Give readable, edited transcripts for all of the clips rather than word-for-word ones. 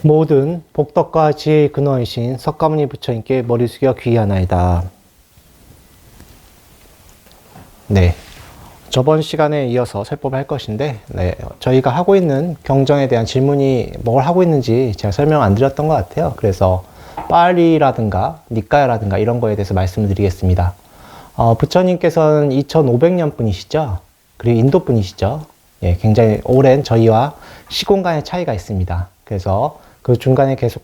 모든 복덕과 지혜의 근원이신 석가모니 부처님께 머리 숙여 귀의하나이다. 네. 저번 시간에 이어서 살펴볼 할 것인데, 저희가 하고 있는 경전에 대한 질문이 뭘 하고 있는지 제가 설명 안 드렸던 것 같아요. 그래서 빨리라든가 니까야라든가 이런 거에 대해서 말씀을 드리겠습니다. 부처님께서는 2500년 분이시죠. 그리고 인도 분이시죠. 예, 굉장히 오랜 저희와 시공간의 차이가 있습니다. 그래서 그 중간에 계속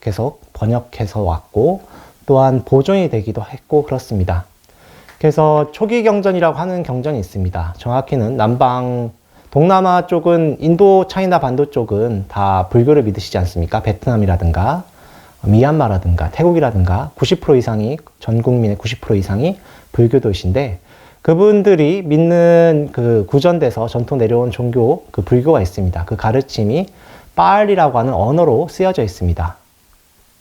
번역해서 왔고, 또한 보존이 되기도 했고 그렇습니다. 그래서 초기 경전이라고 하는 경전이 있습니다. 정확히는 동남아 쪽은 인도, 차이나 반도 쪽은 다 불교를 믿으시지 않습니까? 베트남이라든가 미얀마라든가 태국이라든가 90% 이상이, 전 국민의 90% 이상이 불교도이신데, 그분들이 믿는 그 구전돼서 전통 내려온 종교, 그 불교가 있습니다. 그 가르침이 빨리라고 하는 언어로 쓰여져 있습니다.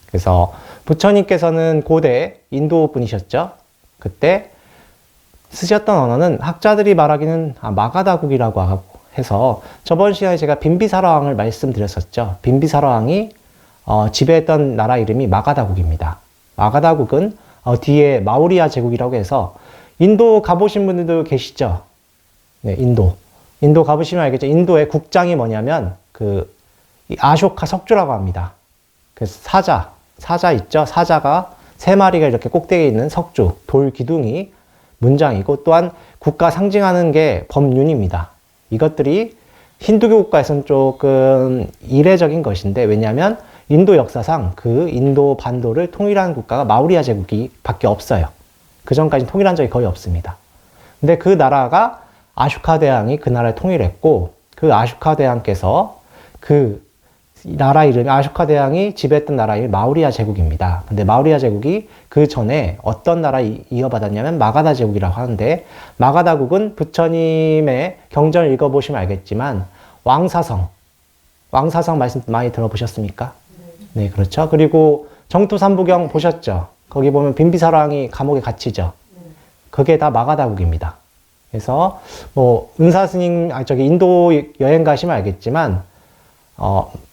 그래서 부처님께서는 고대 인도 분이셨죠. 그때 쓰셨던 언어는 학자들이 말하기는 마가다국이라고 해서, 저번 시간에 제가 빈비사라 왕을 말씀드렸었죠. 빈비사라 왕이 지배했던 나라 이름이 마가다국입니다. 마가다국은 뒤에 마우리아 제국이라고 해서, 인도 가보신 분들도 계시죠? 네, 인도 가보시면 알겠죠? 인도의 국장이 뭐냐면 아쇼카 석주라고 합니다. 그래서 사자 있죠? 사자가 3마리가 이렇게 꼭대기에 있는 석주, 돌 기둥이 문장이고, 또한 국가 상징하는 게 법륜입니다. 이것들이 힌두교 국가에서는 조금 이례적인 것인데, 왜냐하면 인도 역사상 그 인도 반도를 통일한 국가가 마우리아 제국이 밖에 없어요. 그 전까지는 통일한 적이 거의 없습니다. 근데 그 나라가 아쇼카 대왕이 그 나라를 통일했고, 그 아쇼카 대왕께서 나라 이름이, 아쇼카 대왕이 지배했던 나라 이름이 마우리아 제국입니다. 근데 마우리아 제국이 그 전에 어떤 나라 이어받았냐면 마가다 제국이라고 하는데, 마가다국은 부처님의 경전을 읽어보시면 알겠지만 왕사성 말씀 많이 들어보셨습니까? 네, 그렇죠. 그리고 정토삼부경 보셨죠? 거기 보면 빈비사라 왕이 감옥에 갇히죠. 그게 다 마가다국입니다. 그래서 은사 스님, 인도 여행 가시면 알겠지만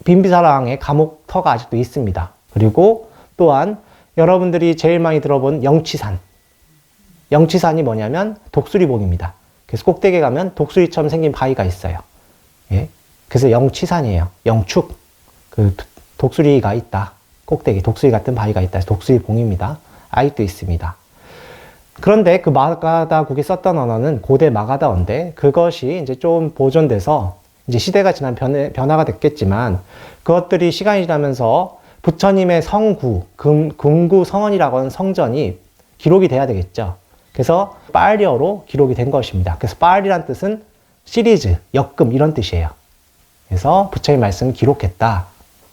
빈비사라 왕의 감옥터가 아직도 있습니다. 그리고 또한 여러분들이 제일 많이 들어본 영치산이 뭐냐면 독수리봉입니다. 그래서 꼭대기에 가면 독수리처럼 생긴 바위가 있어요. 예? 그래서 영치산이에요. 영축. 독수리가 있다. 꼭대기 독수리 같은 바위가 있다. 독수리봉입니다. 아직도 있습니다. 그런데 그 마가다국이 썼던 언어는 고대 마가다어인데, 그것이 이제 좀 보존돼서 이제 시대가 지난 변화가 됐겠지만, 그것들이 시간이 지나면서 부처님의 성구, 금구 성원이라고 하는 성전이 기록이 돼야 되겠죠. 그래서 빨리어로 기록이 된 것입니다. 그래서 빨리란 뜻은 시리즈, 역금 이런 뜻이에요. 그래서 부처님 말씀을 기록했다.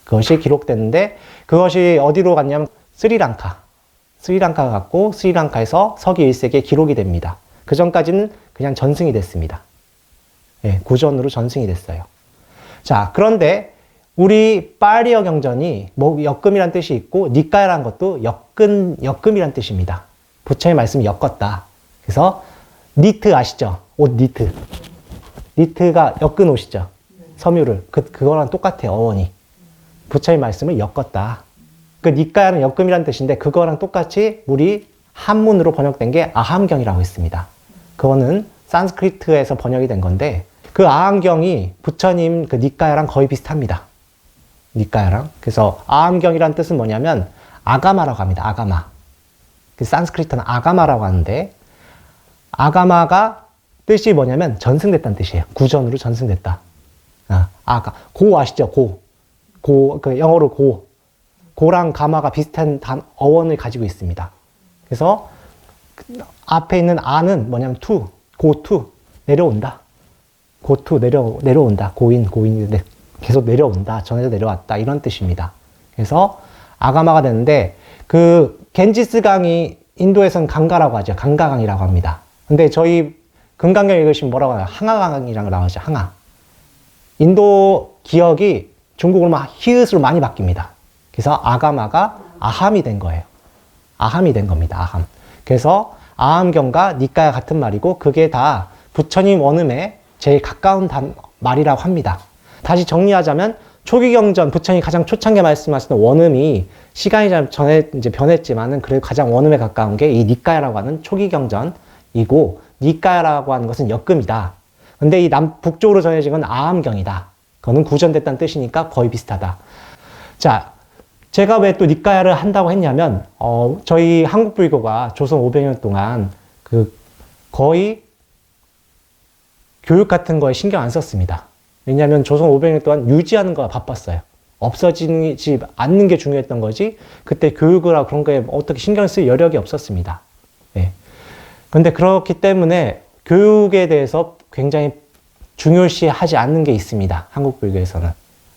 그것이 기록됐는데, 그것이 어디로 갔냐면 스리랑카가 갔고, 스리랑카에서 서기 1세기에 기록이 됩니다. 그 전까지는 그냥 전승이 됐습니다. 예, 구전으로 전승이 됐어요. 자, 그런데 우리 빨리어 경전이 역금이란 뜻이 있고, 니까야라는 것도 역금이란 뜻입니다. 부처의 말씀이 엮었다. 그래서 니트 아시죠? 옷 니트. 니트가 엮은 옷이죠. 섬유를. 그거랑 똑같아요, 어원이. 부처의 말씀을 엮었다. 니까야는 역금이란 뜻인데, 그거랑 똑같이 우리 한문으로 번역된 게 아함경이라고 있습니다. 그거는 산스크리트에서 번역이 된 건데, 그 아함경이 부처님 니까야랑 거의 비슷합니다. 니까야랑. 그래서 아함경이란 뜻은 뭐냐면 아가마라고 합니다. 아가마. 산스크리트는 아가마라고 하는데, 아가마가 뜻이 뭐냐면 전승됐다는 뜻이에요. 구전으로 전승됐다. 고 아시죠? 영어로 고랑 가마가 비슷한 어원을 가지고 있습니다. 그래서 앞에 있는 아는 뭐냐면 내려온다. 내려온다. 고인인데 계속 내려온다. 전에서 내려왔다. 이런 뜻입니다. 그래서 아가마가 되는데, 겐지스 강이 인도에서는 강가라고 하죠. 강가강이라고 합니다. 근데 저희 금강경 읽으시면 뭐라고 하나요? 항아강이라고 나오죠. 항아. 인도 기억이 중국으로 히읗으로 많이 바뀝니다. 그래서 아가마가 아함이 된 거예요. 아함이 된 겁니다. 아함. 그래서 아함경과 니까야 같은 말이고, 그게 다 부처님 원음에 제일 가까운 말이라고 합니다. 다시 정리하자면 초기 경전, 부처님이 가장 초창기에 말씀하시는 원음이 시간이 전에 이제 변했지만은 그래도 가장 원음에 가까운 게 이 니까야라고 하는 초기 경전이고, 니까야라고 하는 것은 역금이다. 근데 이 북쪽으로 전해진 건 아함경이다. 그거는 구전됐다는 뜻이니까 거의 비슷하다. 자, 제가 왜 또 니까야를 한다고 했냐면, 저희 한국 불교가 조선 500년 동안 거의 교육 같은 거에 신경 안 썼습니다. 왜냐하면 조선 500년 동안 유지하는 거가 바빴어요. 없어지지 않는 게 중요했던 거지, 그때 교육을 하고 그런 거에 어떻게 신경 쓸 여력이 없었습니다. 예. 근데 그렇기 때문에 교육에 대해서 굉장히 중요시하지 않는 게 있습니다. 한국 불교에서는.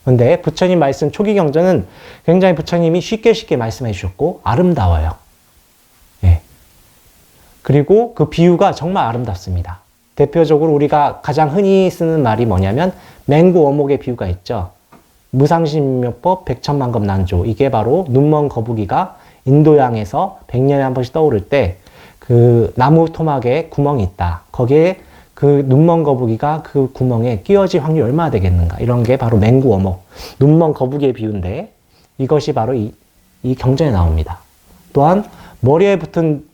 근데 부처님 말씀 초기 경전은 굉장히 부처님이 쉽게 말씀해 주셨고 아름다워요. 예. 그리고 그 비유가 정말 아름답습니다. 대표적으로 우리가 가장 흔히 쓰는 말이 뭐냐면 맹구 어목의 비유가 있죠. 무상신묘법 백천만급 난조. 이게 바로 눈먼 거북이가 인도양에서 100년에 한 번씩 떠오를 때 그 나무 토막에 구멍이 있다. 거기에 그 눈먼 거북이가 그 구멍에 끼어질 확률이 얼마나 되겠는가. 이런 게 바로 맹구 어목. 눈먼 거북이의 비유인데 이것이 바로 이 경전에 나옵니다. 또한 머리에 붙은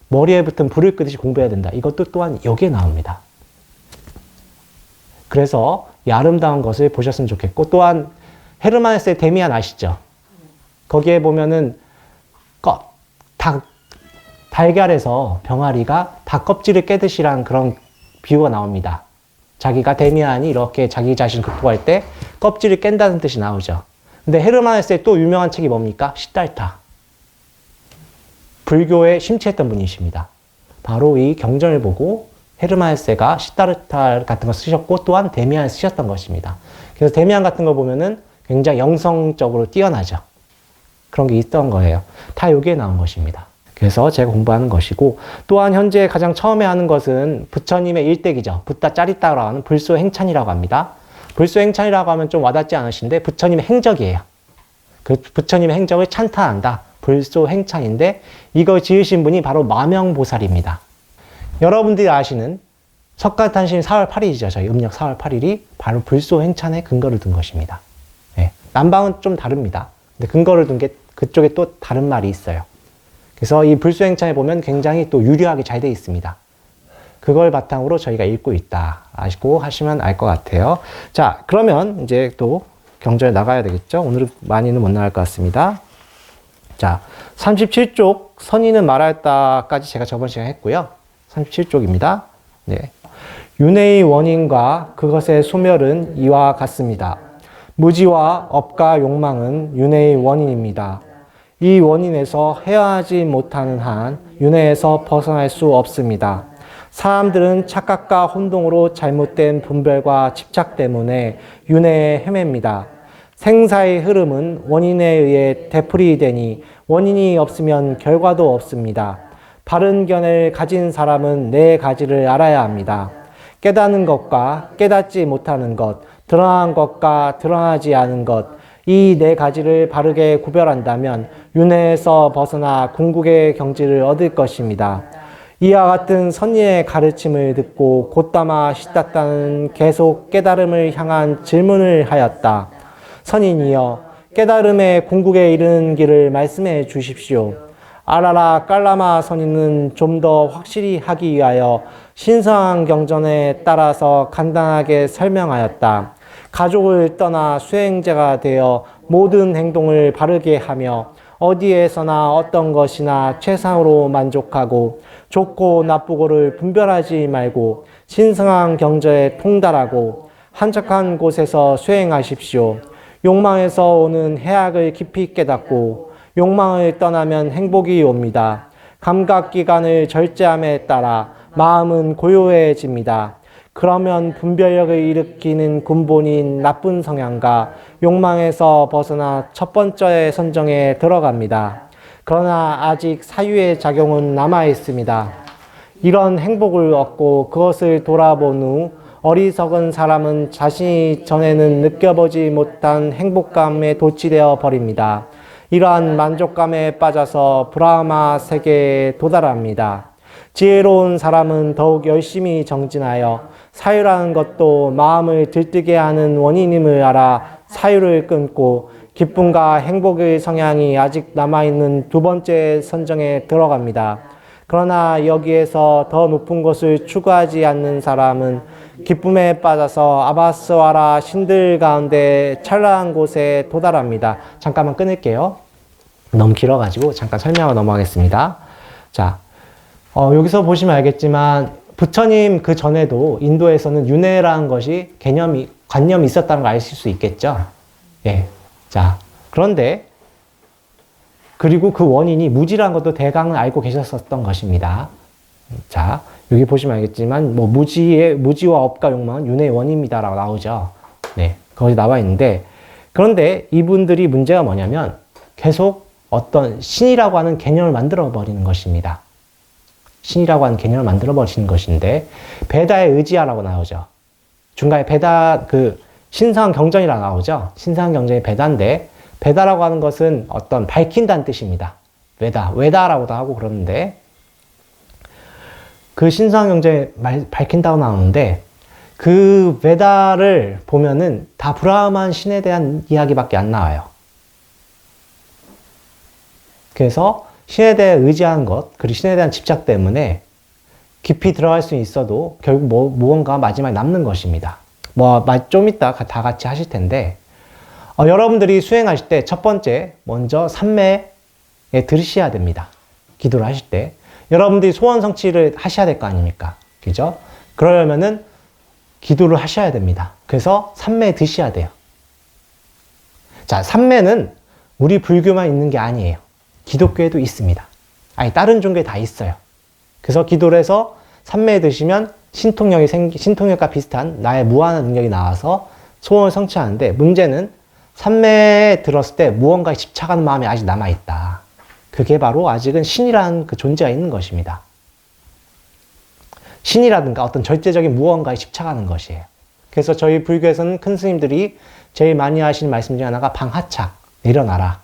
불을 끄듯이 공부해야 된다. 이것도 또한 여기에 나옵니다. 그래서 이 아름다운 것을 보셨으면 좋겠고, 또한 헤르만헤세의 데미안 아시죠? 거기에 보면은 달걀에서 병아리가 닭 껍질을 깨듯이란 그런 비유가 나옵니다. 자기가 데미안이 이렇게 자기 자신을 극복할 때 껍질을 깬다는 뜻이 나오죠. 근데 헤르만헤세의 또 유명한 책이 뭡니까? 시달타. 불교에 심취했던 분이십니다. 바로 이 경전을 보고 헤르만헤세가 시다르타 같은 거 쓰셨고, 또한 데미안을 쓰셨던 것입니다. 그래서 데미안 같은 거 보면은 굉장히 영성적으로 뛰어나죠. 그런 게 있던 거예요. 다 여기에 나온 것입니다. 그래서 제가 공부하는 것이고, 또한 현재 가장 처음에 하는 것은 부처님의 일대기죠. 붓다 짜리따라고 하는 불소행찬이라고 합니다. 불소행찬이라고 하면 좀 와닿지 않으신데 부처님의 행적이에요. 그 부처님의 행적을 찬탄한다. 불소행찬인데 이거 지으신 분이 바로 마명보살입니다. 여러분들이 아시는 석가탄신 4월 8일이죠. 저희 음력 4월 8일이 바로 불소행찬에 근거를 둔 것입니다. 네. 남방은 좀 다릅니다. 근데 근거를 둔 게 그쪽에 또 다른 말이 있어요. 그래서 이 불소행찬에 보면 굉장히 또 유려하게 잘 되어 있습니다. 그걸 바탕으로 저희가 읽고 있다. 아시고 하시면 알 것 같아요. 자, 그러면 이제 또 경전에 나가야 되겠죠. 오늘은 많이는 못 나갈 것 같습니다. 자, 37쪽 선의는 말하였다까지 제가 저번 시간에 했고요. 37쪽입니다. 네. 윤회의 원인과 그것의 소멸은 이와 같습니다. 무지와 업과 욕망은 윤회의 원인입니다. 이 원인에서 헤어하지 못하는 한 윤회에서 벗어날 수 없습니다. 사람들은 착각과 혼동으로 잘못된 분별과 집착 때문에 윤회에 헤맵니다. 생사의 흐름은 원인에 의해 되풀이되니 원인이 없으면 결과도 없습니다. 바른 견해를 가진 사람은 네 가지를 알아야 합니다. 깨닫는 것과 깨닫지 못하는 것, 드러난 것과 드러나지 않은 것, 이 네 가지를 바르게 구별한다면 윤회에서 벗어나 궁극의 경지를 얻을 것입니다. 이와 같은 선의의 가르침을 듣고 곧다마 시다타는 계속 깨달음을 향한 질문을 하였다. 선인이여, 깨달음의 궁극에 이르는 길을 말씀해 주십시오. 아라라 깔라마 선인은 좀 더 확실히 하기 위하여 신성한 경전에 따라서 간단하게 설명하였다. 가족을 떠나 수행자가 되어 모든 행동을 바르게 하며 어디에서나 어떤 것이나 최상으로 만족하고 좋고 나쁘고를 분별하지 말고 신성한 경전에 통달하고 한적한 곳에서 수행하십시오. 욕망에서 오는 해악을 깊이 깨닫고 욕망을 떠나면 행복이 옵니다. 감각기관을 절제함에 따라 마음은 고요해집니다. 그러면 분별력을 일으키는 근본인 나쁜 성향과 욕망에서 벗어나 첫 번째 선정에 들어갑니다. 그러나 아직 사유의 작용은 남아 있습니다. 이런 행복을 얻고 그것을 돌아본 후 어리석은 사람은 자신이 전에는 느껴보지 못한 행복감에 도취되어 버립니다. 이러한 만족감에 빠져서 브라마 세계에 도달합니다. 지혜로운 사람은 더욱 열심히 정진하여 사유라는 것도 마음을 들뜨게 하는 원인임을 알아 사유를 끊고 기쁨과 행복의 성향이 아직 남아있는 두 번째 선정에 들어갑니다. 그러나 여기에서 더 높은 것을 추구하지 않는 사람은 기쁨에 빠져서 아바스와라 신들 가운데 찬란한 곳에 도달합니다. 잠깐만 끊을게요. 너무 길어가지고 잠깐 설명을 넘어가겠습니다. 자, 여기서 보시면 알겠지만 부처님 그 전에도 인도에서는 윤회라는 것이 관념이 있었다는 걸 아실 수 있겠죠. 예. 자, 그런데 그리고 그 원인이 무지라는 것도 대강은 알고 계셨었던 것입니다. 자, 여기 보시면 알겠지만 뭐 무지와 업과 욕망은 윤회의 원인입니다라고 나오죠. 네, 거기 나와 있는데 그런데 이분들이 문제가 뭐냐면 계속 어떤 신이라고 하는 개념을 만들어 버리는 것입니다. 신이라고 하는 개념을 만들어 버리는 것인데 베다에 의지하라고 나오죠. 중간에 베다 신성 경전이라고 나오죠. 신성 경전이 베다인데 베다라고 하는 것은 어떤 밝힌다는 뜻입니다. 외다라고도 하고 그러는데 그 신성 경전에 밝힌다고 나오는데 그 베다를 보면은 다 브라흐만 신에 대한 이야기밖에 안 나와요. 그래서 신에 대해 의지하는 것, 그리고 신에 대한 집착 때문에 깊이 들어갈 수 있어도 결국 무언가 마지막에 남는 것입니다. 좀 이따 다 같이 하실 텐데, 여러분들이 수행하실 때 첫 번째, 먼저 삼매에 들으셔야 됩니다. 기도를 하실 때. 여러분들이 소원 성취를 하셔야 될 거 아닙니까? 그죠? 그러려면은 기도를 하셔야 됩니다. 그래서 삼매에 드셔야 돼요. 자, 삼매는 우리 불교만 있는 게 아니에요. 기독교에도 있습니다. 아니, 다른 종교에 다 있어요. 그래서 기도를 해서 삼매에 드시면 신통력과 비슷한 나의 무한한 능력이 나와서 소원을 성취하는데 문제는 삼매에 들었을 때 무언가에 집착하는 마음이 아직 남아있다. 그게 바로 아직은 신이라는 그 존재가 있는 것입니다. 신이라든가 어떤 절대적인 무언가에 집착하는 것이에요. 그래서 저희 불교에서는 큰 스님들이 제일 많이 하시는 말씀 중에 하나가 방하착, 내려놔라.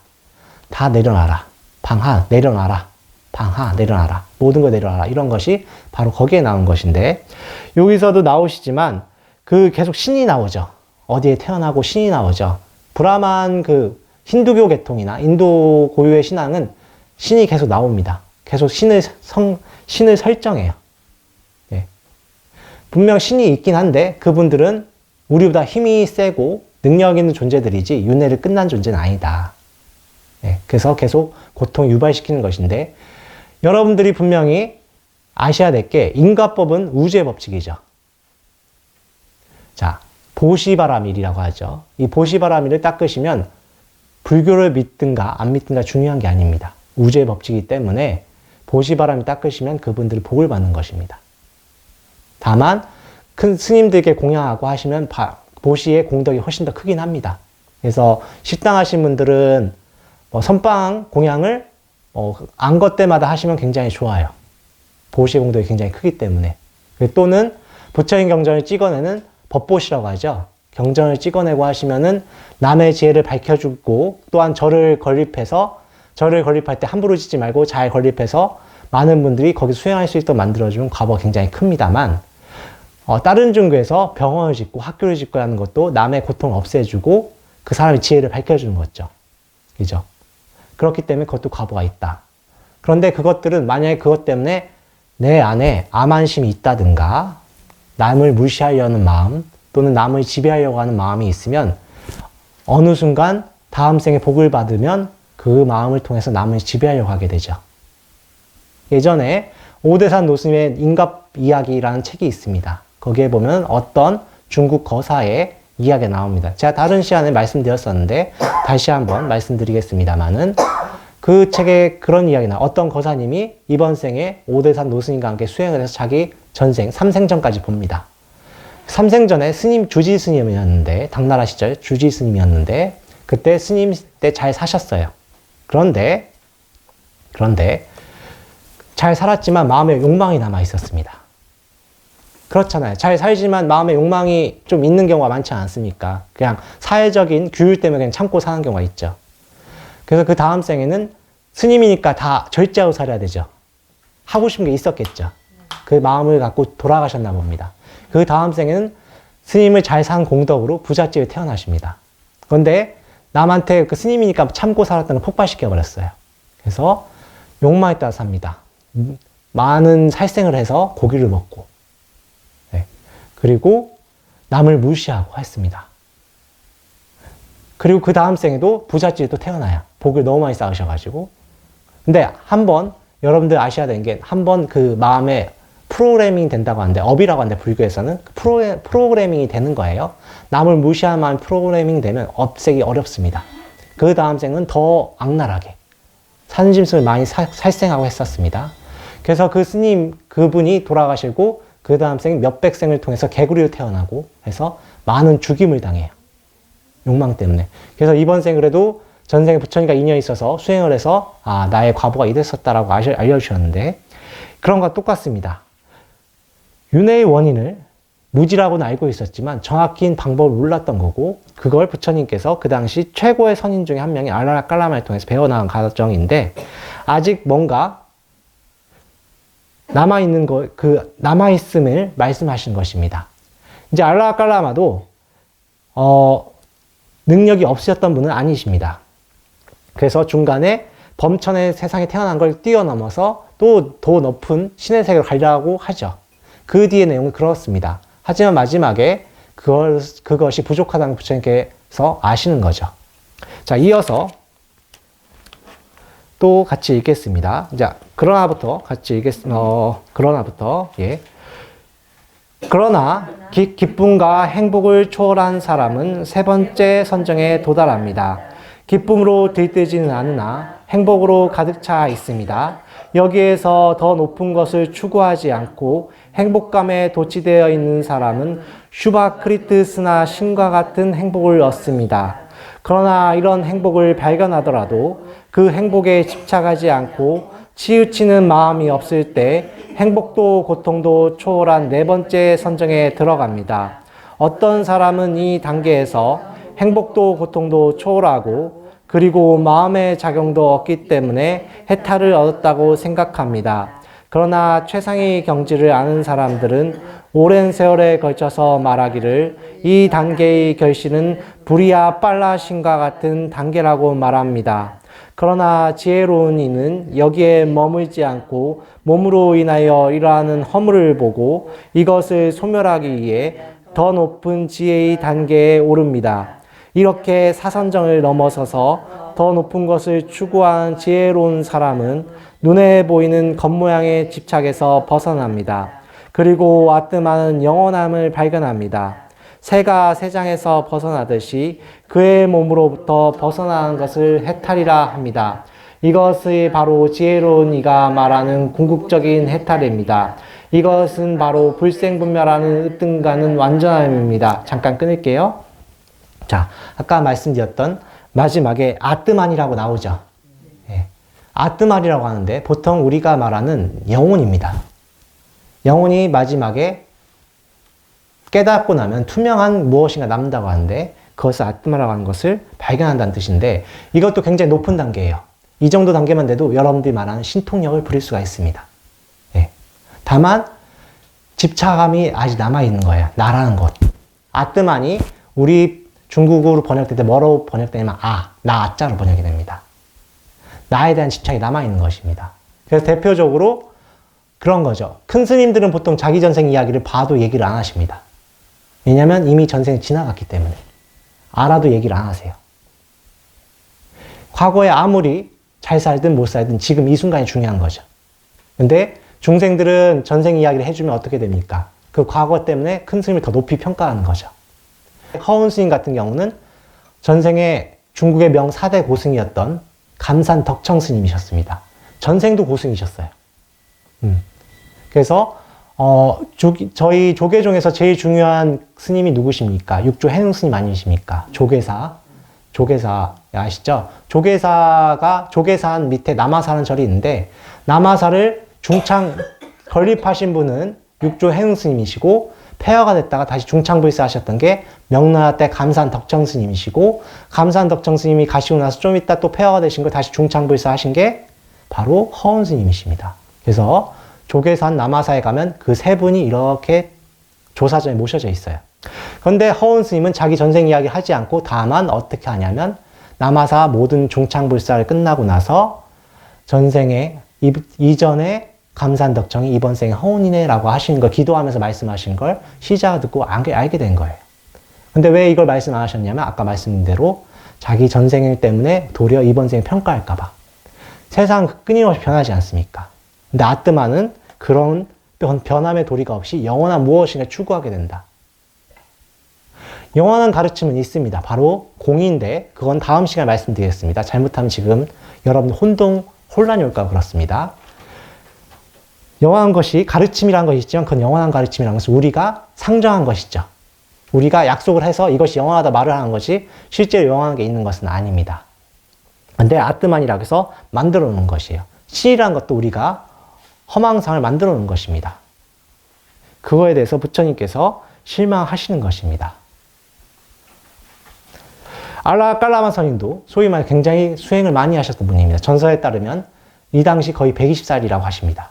다 내려놔라. 방하, 내려놔라. 방하, 내려놔라. 모든 거 내려놔라. 이런 것이 바로 거기에 나온 것인데 여기서도 나오시지만 계속 신이 나오죠. 어디에 태어나고 신이 나오죠. 브라만 힌두교 계통이나 인도 고유의 신앙은 신이 계속 나옵니다. 계속 신을 설정해요. 예. 분명 신이 있긴 한데 그분들은 우리보다 힘이 세고 능력 있는 존재들이지 윤회를 끝난 존재는 아니다. 예. 그래서 계속 고통을 유발시키는 것인데 여러분들이 분명히 아셔야 될 게 인과법은 우주의 법칙이죠. 자, 보시바라밀이라고 하죠. 이 보시바라밀을 닦으시면 불교를 믿든가 안 믿든가 중요한 게 아닙니다. 우주의 법칙이기 때문에 보시바라밀 닦으시면 그분들이 복을 받는 것입니다. 다만 큰 스님들께 공양하고 하시면 보시의 공덕이 훨씬 더 크긴 합니다. 그래서 식당하신 분들은 선빵 공양을 안것 때마다 하시면 굉장히 좋아요. 보시의 공덕이 굉장히 크기 때문에. 또는 부처님 경전을 찍어내는 법보시라고 하죠. 경전을 찍어내고 하시면은 남의 지혜를 밝혀주고 또한 절을 건립할 때 함부로 짓지 말고 잘 건립해서 많은 분들이 거기 수행할 수 있도록 만들어주는 과보가 굉장히 큽니다만 다른 종교에서 병원을 짓고 학교를 짓고 하는 것도 남의 고통을 없애주고 그 사람의 지혜를 밝혀주는 거죠. 그죠? 그렇기 때문에 그것도 과보가 있다. 그런데 그것들은 만약에 그것 때문에 내 안에 암안심이 있다든가 남을 무시하려는 마음 또는 남을 지배하려고 하는 마음이 있으면 어느 순간 다음 생에 복을 받으면 그 마음을 통해서 남을 지배하려고 하게 되죠. 예전에 오대산 노스님의 인갑 이야기라는 책이 있습니다. 거기에 보면 어떤 중국 거사의 이야기가 나옵니다. 제가 다른 시간에 말씀드렸었는데 다시 한번 말씀드리겠습니다만은 그 책에 그런 이야기나 어떤 거사님이 이번 생에 오대산 노스님과 함께 수행을 해서 자기 전생, 삼생전까지 봅니다. 삼생전에 주지 스님이었는데 당나라 시절 주지 스님이었는데 그때 스님 때 잘 사셨어요. 그런데 잘 살았지만 마음에 욕망이 남아 있었습니다. 그렇잖아요. 잘 살지만 마음에 욕망이 좀 있는 경우가 많지 않습니까? 그냥 사회적인 규율 때문에 그냥 참고 사는 경우가 있죠. 그래서 그 다음 생에는 스님이니까 다 절제하고 살아야 되죠. 하고 싶은 게 있었겠죠. 그 마음을 갖고 돌아가셨나 봅니다. 그 다음 생에는 스님을 잘 산 공덕으로 부잣집에 태어나십니다. 그런데 남한테 그 스님이니까 참고 살았던 걸 폭발시켜버렸어요. 그래서 욕망에 따라 삽니다. 많은 살생을 해서 고기를 먹고, 네. 그리고 남을 무시하고 했습니다. 그리고 그 다음 생에도 부잣집에 또 태어나요. 복을 너무 많이 쌓으셔가지고. 근데 한번 여러분들 아셔야 되는 게 한 번 그 마음에 프로그래밍이 된다고 하는데, 업이라고 하는데 불교에서는 프로그래밍이 되는 거예요. 남을 무시할 만한 프로그래밍이 되면 없애기 어렵습니다. 그 다음 생은 더 악랄하게 산짐승을 많이 살생하고 했었습니다. 그래서 그 스님 그분이 돌아가시고 그 다음 생 몇백 생을 통해서 개구리로 태어나고 해서 많은 죽임을 당해요. 욕망 때문에. 그래서 이번 생 그래도 전생에 부처님과 인연이 있어서 수행을 해서 나의 과보가 이랬었다라고 알려주셨는데, 그런 것과 똑같습니다. 윤회의 원인을 무지라고는 알고 있었지만 정확히 방법을 몰랐던 거고, 그걸 부처님께서 그 당시 최고의 선인 중에 한 명이 알라라깔라마를 통해서 배워나간 과정인데, 아직 뭔가 남아있는 남아있음을 말씀하신 것입니다. 이제 알라라깔라마도 능력이 없으셨던 분은 아니십니다. 그래서 중간에 범천의 세상에 태어난 걸 뛰어넘어서 또 더 높은 신의 세계로 가려고 하죠. 그 뒤의 내용은 그렇습니다. 하지만 마지막에 그것이 부족하다는 부처님께서 아시는 거죠. 자, 이어서 또 같이 읽겠습니다. 자, 그러나부터 같이 읽겠습니다. 그러나부터, 예. 그러나 기쁨과 행복을 초월한 사람은 세 번째 선정에 도달합니다. 기쁨으로 들뜨지는 않으나 행복으로 가득 차 있습니다. 여기에서 더 높은 것을 추구하지 않고 행복감에 도취되어 있는 사람은 슈바크리트스나 신과 같은 행복을 얻습니다. 그러나 이런 행복을 발견하더라도 그 행복에 집착하지 않고 치우치는 마음이 없을 때 행복도 고통도 초월한 네 번째 선정에 들어갑니다. 어떤 사람은 이 단계에서 행복도 고통도 초월하고 그리고 마음의 작용도 없기 때문에 해탈을 얻었다고 생각합니다. 그러나 최상의 경지를 아는 사람들은 오랜 세월에 걸쳐서 말하기를 이 단계의 결실은 불이야 빨라신과 같은 단계라고 말합니다. 그러나 지혜로운 이는 여기에 머물지 않고 몸으로 인하여 이러한 허물을 보고 이것을 소멸하기 위해 더 높은 지혜의 단계에 오릅니다. 이렇게 사선정을 넘어서서 더 높은 것을 추구하는 지혜로운 사람은 눈에 보이는 겉모양의 집착에서 벗어납니다. 그리고 아뜸하는 영원함을 발견합니다. 새가 새장에서 벗어나듯이 그의 몸으로부터 벗어나는 것을 해탈이라 합니다. 이것이 바로 지혜로운 이가 말하는 궁극적인 해탈입니다. 이것은 바로 불생분멸하는 으뜸과는 완전함입니다. 잠깐 끊을게요. 자, 아까 말씀드렸던 마지막에 아뜨만이라고 나오죠. 예. 아뜨만이라고 하는데 보통 우리가 말하는 영혼입니다. 영혼이 마지막에 깨닫고 나면 투명한 무엇인가 남는다고 하는데 그것을 아뜨만이라고 하는 것을 발견한다는 뜻인데, 이것도 굉장히 높은 단계예요. 이 정도 단계만 돼도 여러분들이 말하는 신통력을 부릴 수가 있습니다. 예. 다만 집착감이 아직 남아있는 거예요. 나라는 것. 아뜨만이 우리 중국어로 번역될 때 뭐로 번역되냐면 나 아자로 번역이 됩니다. 나에 대한 집착이 남아있는 것입니다. 그래서 대표적으로 그런 거죠. 큰 스님들은 보통 자기 전생 이야기를 봐도 얘기를 안 하십니다. 왜냐하면 이미 전생이 지나갔기 때문에. 알아도 얘기를 안 하세요. 과거에 아무리 잘 살든 못 살든 지금 이 순간이 중요한 거죠. 근데 중생들은 전생 이야기를 해주면 어떻게 됩니까? 그 과거 때문에 큰 스님을 더 높이 평가하는 거죠. 허운 스님 같은 경우는 전생에 중국의 명 4대 고승이었던 감산 덕청 스님이셨습니다. 전생도 고승이셨어요. 그래서 저희 조계종에서 제일 중요한 스님이 누구십니까? 육조 해능 스님 아니십니까? 조계사 아시죠? 조계산 밑에 남아사라는 절이 있는데, 남아사를 중창 건립하신 분은 육조 해능 스님이시고, 폐허가 됐다가 다시 중창불사 하셨던 게 명나라 때 감산 덕청 스님이시고, 감산 덕청 스님이 가시고 나서 좀 있다 또 폐허가 되신 거 다시 중창불사 하신 게 바로 허운 스님이십니다. 그래서 조계산 남아사에 가면 그 세 분이 이렇게 조사전에 모셔져 있어요. 그런데 허운 스님은 자기 전생 이야기 하지 않고 다만 어떻게 하냐면 남아사 모든 종창불사를 끝나고 나서 전생에 이전에 감사한 덕정이 이번 생에 허운이네 라고 하시는 걸 기도하면서 말씀하신 걸 시자가 듣고 알게 된 거예요. 근데 왜 이걸 말씀 안 하셨냐면 아까 말씀드린 대로 자기 전생 때문에 도리어 이번 생에 평가할까 봐. 세상은 끊임없이 변하지 않습니까? 근데 아뜨마는 그런 변함의 도리가 없이 영원한 무엇인가 추구하게 된다. 영원한 가르침은 있습니다. 바로 공인데 그건 다음 시간에 말씀드리겠습니다. 잘못하면 지금 여러분 혼란이 올까 그렇습니다. 영원한 것이 가르침이라는 것이 있지만 그건 영원한 가르침이라는 것은 우리가 상정한 것이죠. 우리가 약속을 해서 이것이 영원하다 말을 하는 것이 실제로 영원한 게 있는 것은 아닙니다. 근데 아뜨만이라고 해서 만들어 놓은 것이에요. 신이라는 것도 우리가 허망상을 만들어 놓은 것입니다. 그거에 대해서 부처님께서 실망하시는 것입니다. 알라깔라마 선임도 소위 말해 굉장히 수행을 많이 하셨던 분입니다. 전설에 따르면 이 당시 거의 120살이라고 하십니다.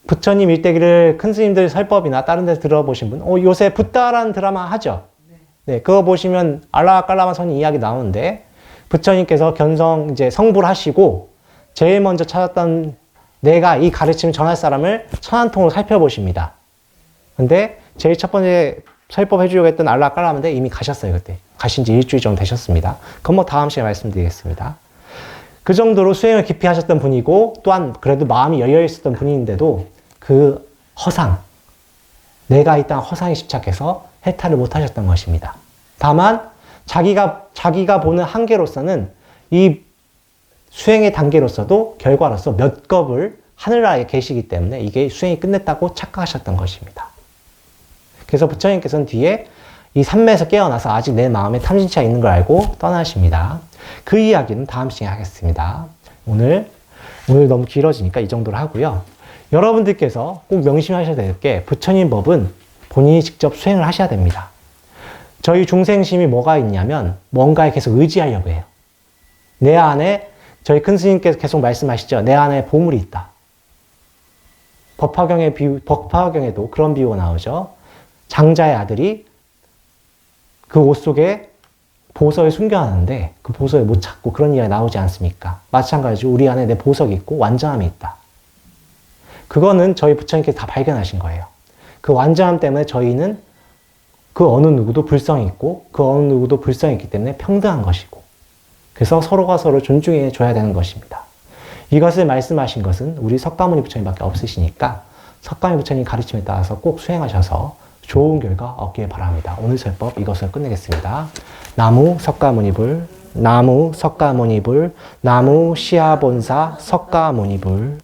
부처님 일대기를 큰 스님들 설법이나 다른 데서 들어보신 분, 요새 붓다라는 드라마 하죠? 네, 그거 보시면 알라깔라마 선임 이야기 나오는데 부처님께서 견성 이제 성불 하시고 제일 먼저 찾았던 내가 이 가르침을 전할 사람을 천안통으로 살펴보십니다. 근데 제일 첫 번째 설법 해주려고 했던 알라깔라마인데 이미 가셨어요, 그때. 가신 지 일주일 정도 되셨습니다. 그건 뭐 다음 시간에 말씀드리겠습니다. 그 정도로 수행을 깊이 하셨던 분이고 또한 그래도 마음이 열려 있었던 분인데도 그 허상, 내가 이 땅 허상에 집착해서 해탈을 못 하셨던 것입니다. 다만 자기가 보는 한계로서는 이 수행의 단계로서도 결과로서 몇 겁을 하늘나라에 계시기 때문에 이게 수행이 끝냈다고 착각하셨던 것입니다. 그래서 부처님께서는 뒤에 이 삼매에서 깨어나서 아직 내 마음에 탐진치가 있는 걸 알고 떠나십니다. 그 이야기는 다음 시간에 하겠습니다. 오늘 너무 길어지니까 이 정도로 하고요. 여러분들께서 꼭 명심하셔야 될 게 부처님 법은 본인이 직접 수행을 하셔야 됩니다. 저희 중생심이 뭐가 있냐면 뭔가에 계속 의지하려고 해요. 내 안에 저희 큰 스님께서 계속 말씀하시죠. 내 안에 보물이 있다. 법화경에도 그런 비유가 나오죠. 장자의 아들이 그 옷 속에 보석을 숨겨놨는데 그 보석을 못 찾고 그런 이야기 나오지 않습니까? 마찬가지로 우리 안에 내 보석이 있고 완전함이 있다. 그거는 저희 부처님께서 다 발견하신 거예요. 그 완전함 때문에 저희는 그 어느 누구도 불성이 있고 그 어느 누구도 불성이 있기 때문에 평등한 것이고 그래서 서로가 서로 존중해 줘야 되는 것입니다. 이것을 말씀하신 것은 우리 석가모니 부처님밖에 없으시니까 석가모니 부처님 가르침에 따라서 꼭 수행하셔서 좋은 결과 얻길 바랍니다. 오늘 설법 이것을 끝내겠습니다. 나무 석가모니불, 나무 석가모니불, 나무 시아본사 석가모니불.